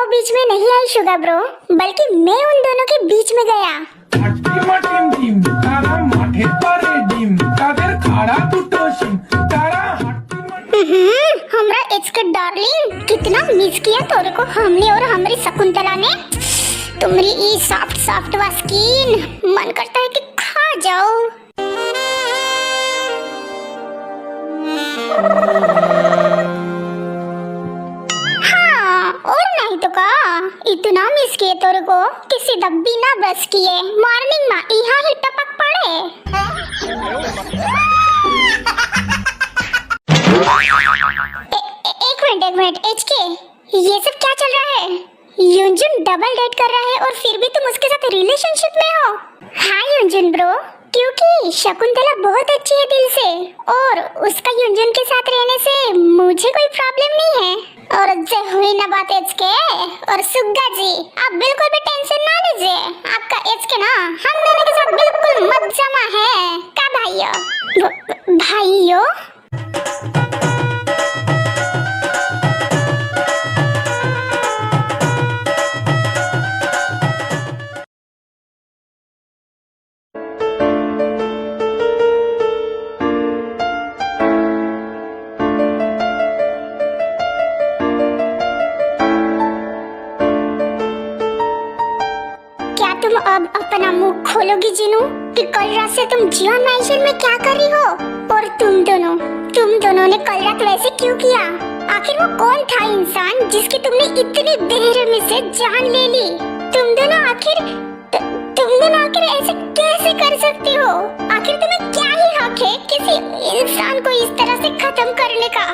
वो बीच में नहीं आई शुगर ब्रो, बल्कि मैं उन दोनों के बीच में गया। हमरा एक्स के डार्लिंग, कितना मिस किया तोरे को हमने और हमारी शकुंतला ने। तुम्हारी ई सॉफ्ट सॉफ्ट वा स्किन, मन करता है कि खा जाओ। हाँ, और नहीं तो का, इतना मिस किए तोरे को कि सीधा बिना ब्रश किए मॉर्निंग में यहाँ ही टपक पड़े। एक मिनट एचके, ये सब क्या चल रहा है? युंजुन डबल डेट कर रहा है और फिर भी तुम उसके साथ रिलेशनशिप में हो? हाँ युंजुन ब्रो, क्योंकि शकुंतला बहुत अच्छी है दिल से और उसका युंजुन के साथ रहने से मुझे कोई प्रॉब्लम नहीं है। और जे हुई ना बात एचके और सुग्गा जी, आप बिल्कुल भी टेंशन ना लीजिए। आपका एचके ना हम दोनों के साथ बिल्कुल मत-जमा है का भाइयों। भाइयों तुम अब अपना मुंह खोलोगी जिनू कि कल रात से तुम जीवन मैंशन में क्या कर रही हो? और तुम दोनों ने कल रात वैसे क्यों किया? आखिर वो कौन था इंसान जिसकी तुमने इतनी बेरहमी से जान ले ली? तुम दोनों आखिर ऐसे कैसे कर सकती हो? आखिर तुम्हें क्या ही हक है किसी इंसान को इस तरह से खत्म करने का?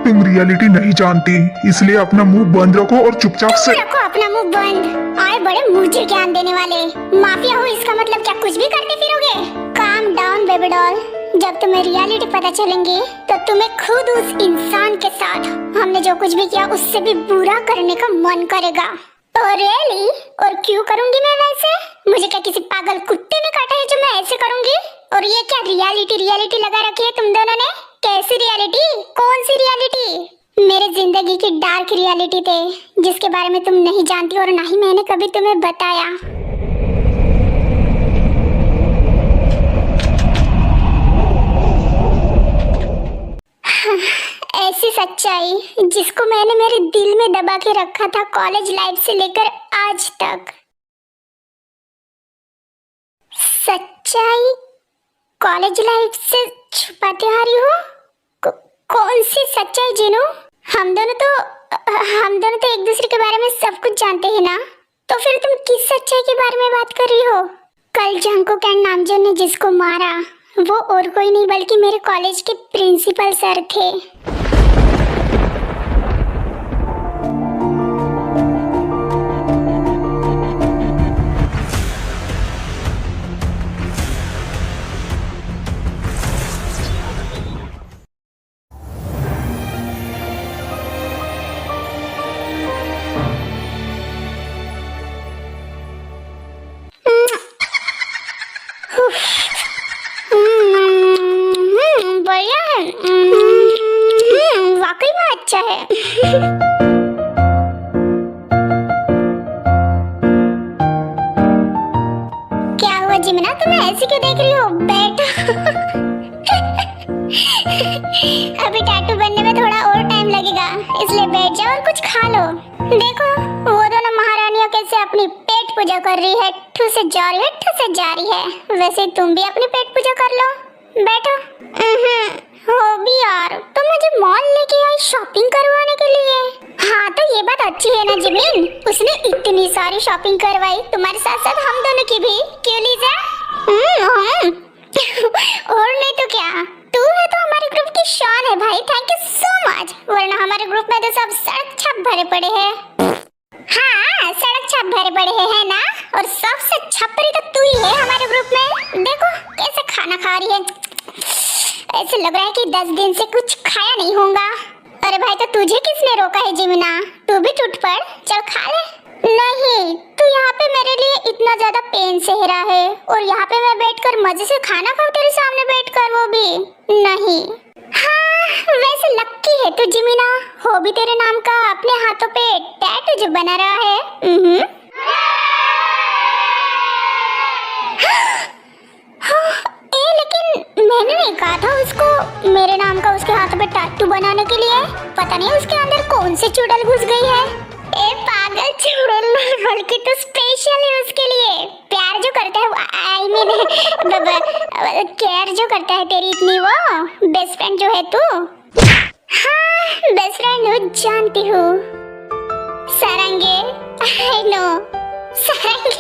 तुम रियलिटी नहीं जानती, इसलिए अपना मुंह बंद रखो और चुपचाप से रखो अपना मुंह बंद। आए बड़े मुझे ज्ञान देने वाले, माफिया हो इसका मतलब क्या कुछ भी करते फिरोगे? काम डाउन बेबी डॉल, जब तुम्हें रियलिटी पता चलेंगी तो तुम्हें खुद उस इंसान के साथ हमने जो कुछ भी किया उससे भी बुरा करने का मन करेगा। और रियली, और क्यों करूंगी मैं वैसे? मुझे क्या किसी पागल कुत्ते ने काटा है जो मैं ऐसे करूंगी? और ये क्या रियलिटी लगा रखी है तुम दोनों ने? कैसी रियलिटी? कौन सी रियलिटी? मेरे जिंदगी की डार्क रियलिटी थे जिसके बारे में तुम नहीं जानती और ना ही मैंने कभी तुम्हें बताया। ऐसी सच्चाई जिसको मैंने मेरे दिल में दबा के रखा था कॉलेज लाइफ से लेकर आज तक। सच्चाई कॉलेज लाइफ से छुपाते आ रही हो? कौन सी सच्चाई जिनू? हम दोनों तो एक दूसरे के बारे में सब कुछ जानते हैं ना, तो फिर तुम किस सच्चाई के बारे में बात कर रही हो? कल जंको कैन नामजन ने जिसको मारा वो और कोई नहीं बल्कि मेरे कॉलेज के प्रिंसिपल सर थे। बढ़िया है, वाकई में अच्छा है। क्या हुआ जिमिना, तुम्हें ऐसे क्यों देख रही हो? बैठो। अभी टैटू बनने में थोड़ा और टाइम लगेगा, इसलिए बैठ जाओ और कुछ खा लो। देखो वो दोनों महारानियां कैसे अपनी पेट पूजा कर रही है, ठू से जा रही है। वैसे तुम भी अपनी पेट पूजा कर लो, बैठो। हो भी यार, तुम मुझे मॉल लेके आई शॉपिंग करवाने के लिए। हाँ तो ये बात अच्छी है ना जिमिन, उसने इतनी सारी शॉपिंग करवाई, तुम्हारे साथ साथ हम दोनों की भी। क्यों लीजा? और नहीं तो क्या, तू है तो हमारे ग्रुप की शान है भाई, थैंक यू सो मच। वरना हमारे ग्रुप में तो सब सड़क छाप भरे पड़े हैं। हाँ सड़क छाप भरे पड़े हैं ना, और सबसे छपरी तो तू ही है हमारे ग्रुप में। देखो कैसे खाना खा रही है, ऐसे लग रहा है कि 10 दिन से कुछ खाया नहीं होगा। अरे भाई तो तुझे किसने रोका है जिमिना? तू भी टूट पड़, चल खा ले। नहीं, तू यहाँ पे मेरे लिए इतना ज्यादा पेन सह रहा है और यहाँ पे मैं बैठकर मजे से खाना खाऊं तेरे सामने बैठकर, वो भी नहीं। हाँ वैसे लक्की है तू जिमिना? हो भी तेरे नाम का अपने हाथों पे टैटू जो बना रहा है। लेकिन मैंने नहीं कहा था उसको मेरे नाम का उसके हाथों पे टैटू बनाने के लिए। पता नहीं उसके अंदर कौन सी चुड़ैल घुस गई है। ए पागल चुड़ैल, बल्कि तो स्पेशल है उसके लिए। प्यार जो करता है, आई मीन केयर जो करता है तेरी इतनी, वो बेस्ट फ्रेंड जो है तू। हाँ बेस्ट फ्रेंड हूँ, जानती हूँ सारंगे, आई नो सारंगे।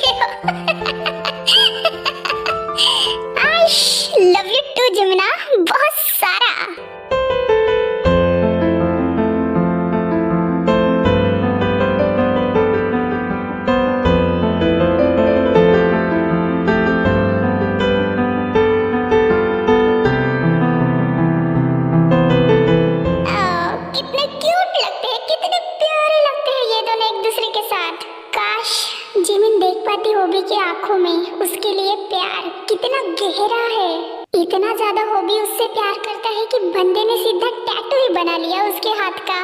लव यू टू जिमिना, बहुत सारा। कितने क्यूट लगते हैं, कितने प्यारे लगते हैं ये दोनों एक दूसरे के साथ। काश जिमिन देख पाती हॉबी की आंखों में उसके लिए प्यार कितना गहरा है। इतना ज्यादा हॉबी उससे प्यार करता है कि बंदे ने सीधा टैटू ही बना लिया उसके हाथ का।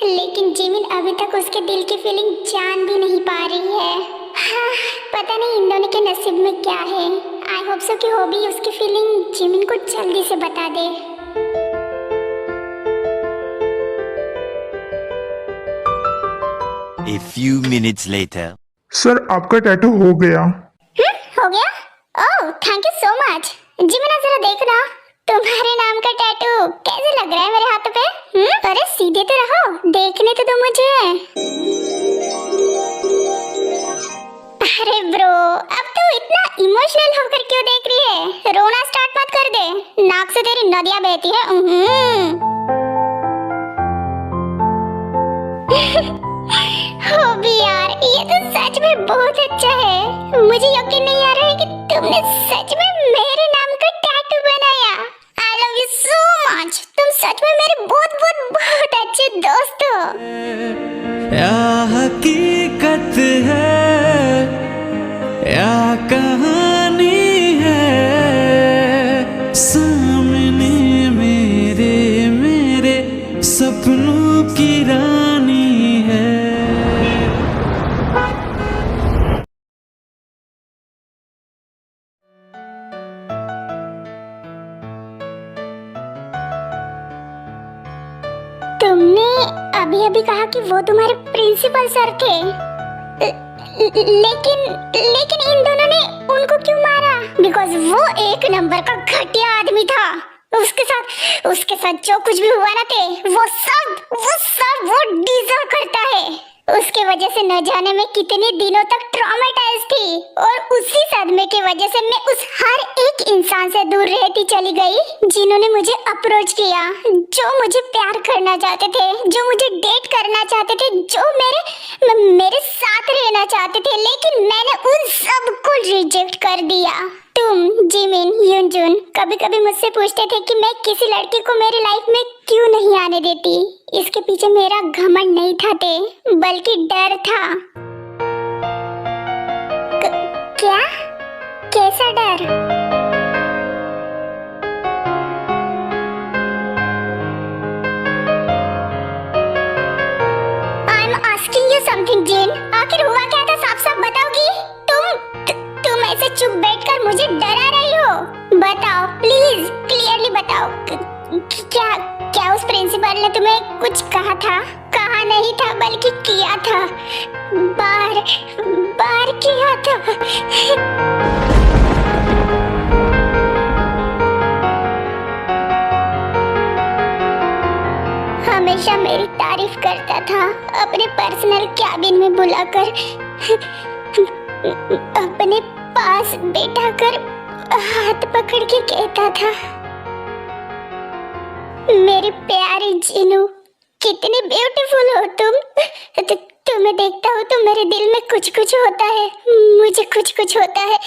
लेकिन जिमिन अभी तक उसके दिल की फीलिंग जान भी नहीं पा रही है। हाँ, पता नहीं इन दोनों के नसीब में क्या है। आई होप सो कि हॉबी उसकी फीलिंग जिमिन को जल्दी से बता दे। A few minutes later. Sir आपका टैटू हो गया। हो गया? Oh thank you so much. Jimina जरा देखना तुम्हारे नाम का टैटू कैसे लग रहा है मेरे हाथ पे। अरे सीधे तो रहो, देखने तो दो मुझे। अरे ब्रो, अब तो इतना इमोशनल होकर क्यों देख रही है? रोना स्टार्ट मत कर दे, नाक से तेरी नदियां बहती है। हॉबी यार, ये तो सच में बहुत अच्छा है। मुझे यकीन नहीं आ रहा है कि तुमने सच में मेरे नाम का टैटू बनाया। I love you so much. तुम सच में मेरे बहुत बहुत बहुत अच्छे दोस्त हो। या हकीकत है या कहानी है, सामने मेरे सपनों की रानी है। तुमने अभी अभी कहा कि वो तुम्हारे प्रिंसिपल सर थे, लेकिन इन दोनों ने उनको क्यों मारा? बिकॉज वो एक नंबर का घटिया आदमी था। उसके साथ जो कुछ भी हुआ ना वो सब वो डिजर्व करता है। उसके वजह से न जाने मैं कितने दिनों तक ट्रॉमेटाइज थी, और उसी सदमे की वजह से मैं उस हर एक इंसान से दूर रहती चली गई जिन्होंने मुझे अप्रोच किया, जो मुझे प्यार करना चाहते थे, जो मुझे डेट करना चाहते थे, जो मेरे साथ रहना चाहते थे। लेकिन मैंने उन सबको रिजेक्ट कर दिया। तुम जिमिन युनजुन कभी कभी मुझसे पूछते थे कि मैं किसी लड़की को मेरी लाइफ में क्यों नहीं आने देती। इसके पीछे मेरा घमंड नहीं था बल्कि डर था। क्या? कैसा डर? I am asking you something Jin, आखिर हुआ क्या था? साफ साफ बताओगी? तुम ऐसे चुप बैठकर मुझे डरा रही हो? बताओ प्लीज, क्लियरली बताओ। क्या उस प्रिंसिपल ने तुम्हें कुछ कहा था? कहा नहीं था बल्कि किया था, बार किया था। हमेशा मेरी तारीफ करता था, अपने पर्सनल कैबिन में बुलाकर अपने पास बैठाकर हाथ पकड़ के कहता था, मेरी प्यारी जिनू, कितनी ब्यूटीफुल हो तुम। तुम्हें देखता हूँ तो मेरे दिल में कुछ होता है, मुझे कुछ होता है।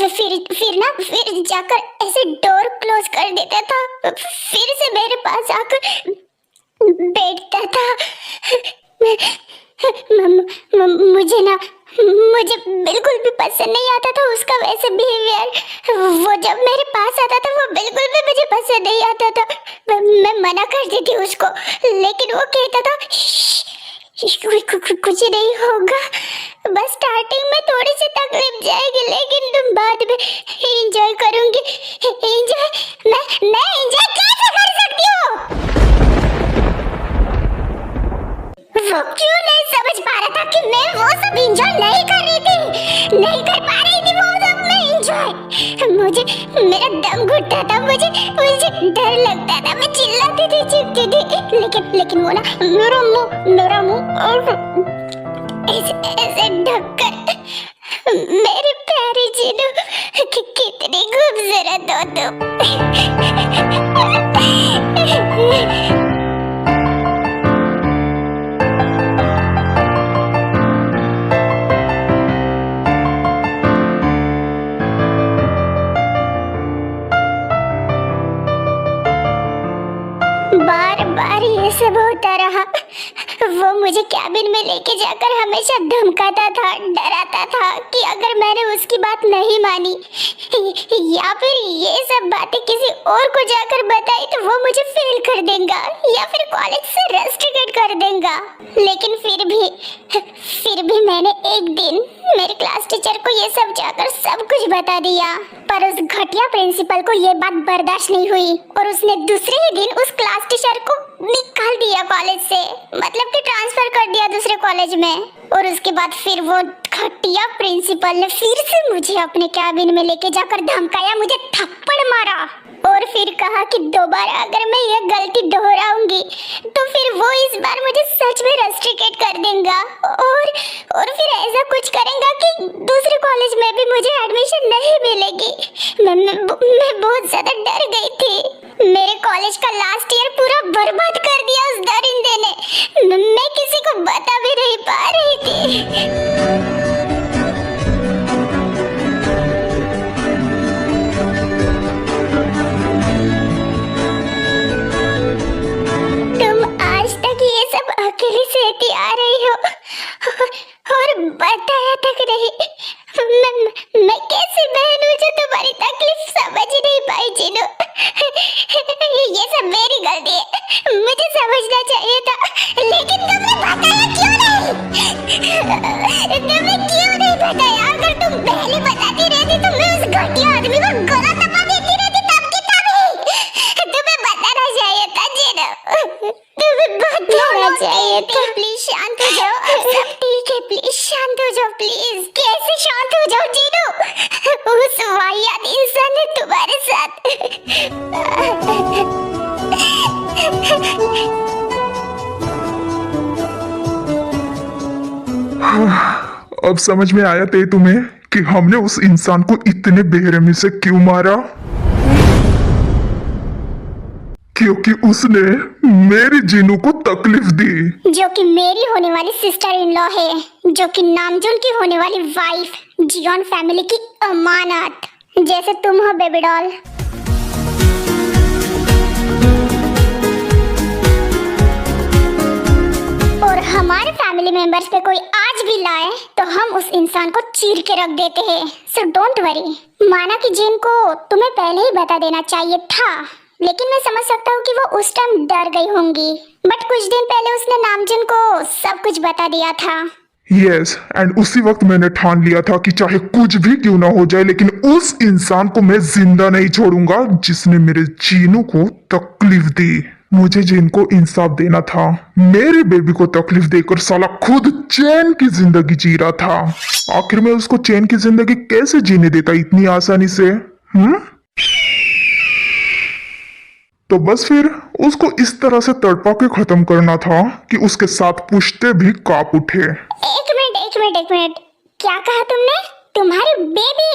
फिर जाकर ऐसे डोर क्लोज कर देता था, फिर से मेरे पास आकर बैठता था। मुझे बिल्कुल भी पसंद नहीं आता था उसका वैसे बिहेवियर। वो जब मेरे पास आता था वो बिल्कुल भी मुझे पसंद नहीं आता था। मैं मना कर देती उसको, लेकिन वो कहता था कुछ नहीं होगा, बस स्टार्टिंग में थोड़ी सी तकलीफ जाएगी, लेकिन तुम बाद में एंजॉय करूंगी। एंजॉय? मैं एंजॉय कैसे कर सकती हूँ? वो क्यों नहीं समझ पा रहा था कि मैं वो सब एंजॉय नहीं कर रही थी, नहीं कर पा रही थी वो सब मैं एंजॉय। मुझे मेरा दम घुटता था, मुझे डर लगता था, मैं चिल्लाती थी, चीखती थी, लेकिन वो ना मेरा मुंह ऐसे ढककर, मेरे प्यारे जीनू कितनी खूबसूरत हो तुम। बार बार ये सब होता रहा। वो मुझे कैबिन में लेके जाकर हमेशा धमकाता था, डराता था कि अगर मैंने उसकी बात नहीं मानी या फिर ये सब बातें किसी और को जाकर बताई तो वो मुझे फेल कर देगा या फिर कॉलेज से रेस्ट्रिकेट कर देगा। लेकिन फिर भी मैंने एक दिन मेरे क्लास टीचर को ये सब जाकर सब कुछ बता दिया, पर उस घटिया प्रिंसिपल को ये बात बर्दाश्त नहीं हुई और उसने दूसरे ही दिन उस क्लास टीचर को निकाल दिया कॉलेज से, मतलब कि ट्रांसफर कर दिया दूसरे कॉलेज में। और उसके बाद फिर वो घटिया प्रिंसिपल ने फिर से मुझे अपने कैबिन में लेके जाकर धमकाया, मुझे थप्पड़ मारा और फिर कहा कि दोबारा अगर मैं ये गलती दोहराऊंगी तो फिर वो इस बार मुझे सच में रेस्ट्रिकेट कर देगा और फिर ऐसा कुछ करेगा कि दूसरे कॉलेज में भी मुझे एडमिशन नहीं मिलेगी। मैं बहुत ज्यादा डर गई थी। मेरे कॉलेज का लास्ट ईयर पूरा बर्बाद कर दिया उस दरिंदे ने। मैं किसी को बता भी नहीं पा रही थी। अकेली सहती आ रही हो और बताया तक नहीं। मैं कैसी बहन हूँ जो तुम्हारी तकलीफ समझ नहीं पाई जीनू। ये सब मेरी गलती है, मुझे समझना चाहिए था, लेकिन तुमने बताया क्यों नहीं? तुमने क्यों नहीं बताया? अगर तुम पहले बताती रहती तो मैं उस घटिया आदमी को गला दबा देती रहती तब की तभी। तुम्हें बताना चाहिए था जीनू, तुम्हें बताना चाहिए था। प्लीज शांत हो जाओ, सब ठीक है, प्लीज शांत हो जाओ, प्लीज। कैसे शांत हो जाओ जीनू? उस वाहियात इंसान ने तुम्हारे साथ अब समझ में आया थे तुम्हें कि हमने उस इंसान को इतने बेरहमी से क्यों मारा? क्योंकि उसने मेरी जीनू को तकलीफ दी, जो कि मेरी होने वाली सिस्टर इन लॉ है, जो कि नामजुन की होने वाली वाइफ, जियोन फैमिली की अमानत, जैसे तुम हो बेबी डॉल। और हमारे फैमिली मेंबर्स पे कोई आज भी लाए तो हम उस इंसान को चीर के रख देते हैं। So don't worry. माना कि जिन को तुम्हें पहले ही बता देना चाहिए था, लेकिन मैं समझ सकता हूँ कि वो उस टाइम डर गई होंगी, बट कुछ दिन पहले उसने नामजुन को सब कुछ बता दिया था। यस, एंड उसी वक्त मैंने ठान लिया था कि चाहे कुछ भी क्यों ना हो जाए, लेकिन उस इंसान को मैं जिंदा नहीं छोड़ूंगा जिसने मेरे जीनू को तकलीफ दी। मुझे जिन को इंसाफ देना था, मेरे बेबी को तकलीफ देकर साला खुद चैन की जिंदगी जी रहा था। आखिर में उसको चैन की जिंदगी कैसे जीने देता इतनी आसानी से? तो बस फिर उसको इस तरह से तड़पा के खत्म करना था कि उसके साथ पुश्ते भी कांप उठे। एक मिनट, क्या कहा तुमने? तुम्हारी बेबी?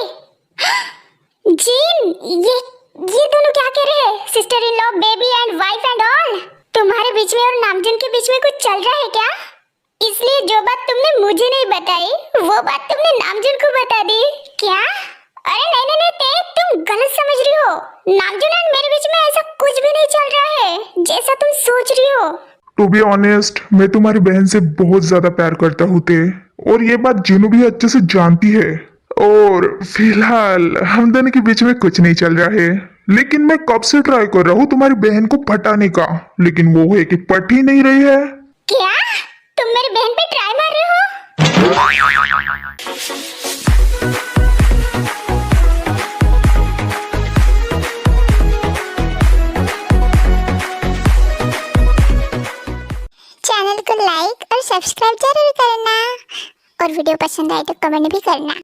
जीन, ये दोनों क्या कह रहे हैं? Sister in law, baby and wife and all. तुम्हारे बीच में और नामजुन के बीच में कुछ चल रहा है क्या? इसलिए जो बात तुमने मुझे नहीं बताई वो बात तुमने नामजुन को बता दी क्या? अरे नहीं, तुम गलत समझ रही हो। नामजुन और मेरे बीच में ऐसा कुछ भी नहीं चल रहा है जैसा तुम सोच रही हो। टू बी ऑनेस्ट, मैं तुम्हारी बहन से बहुत ज्यादा प्यार करता हूँ और ये बात जिनू भी अच्छे से जानती है। और फिलहाल हम दोनों के बीच में कुछ नहीं चल रहा है। लेकिन मैं कब से ट्राई कर रहा हूँ तुम्हारी बहन को पटाने का, लेकिन वो है कि पट ही नहीं रही है। क्या तुम मेरी बहन पे ट्राई मार रहे हो? चैनल को लाइक और सब्सक्राइब जरूर करना और वीडियो पसंद आए तो कमेंट भी करना।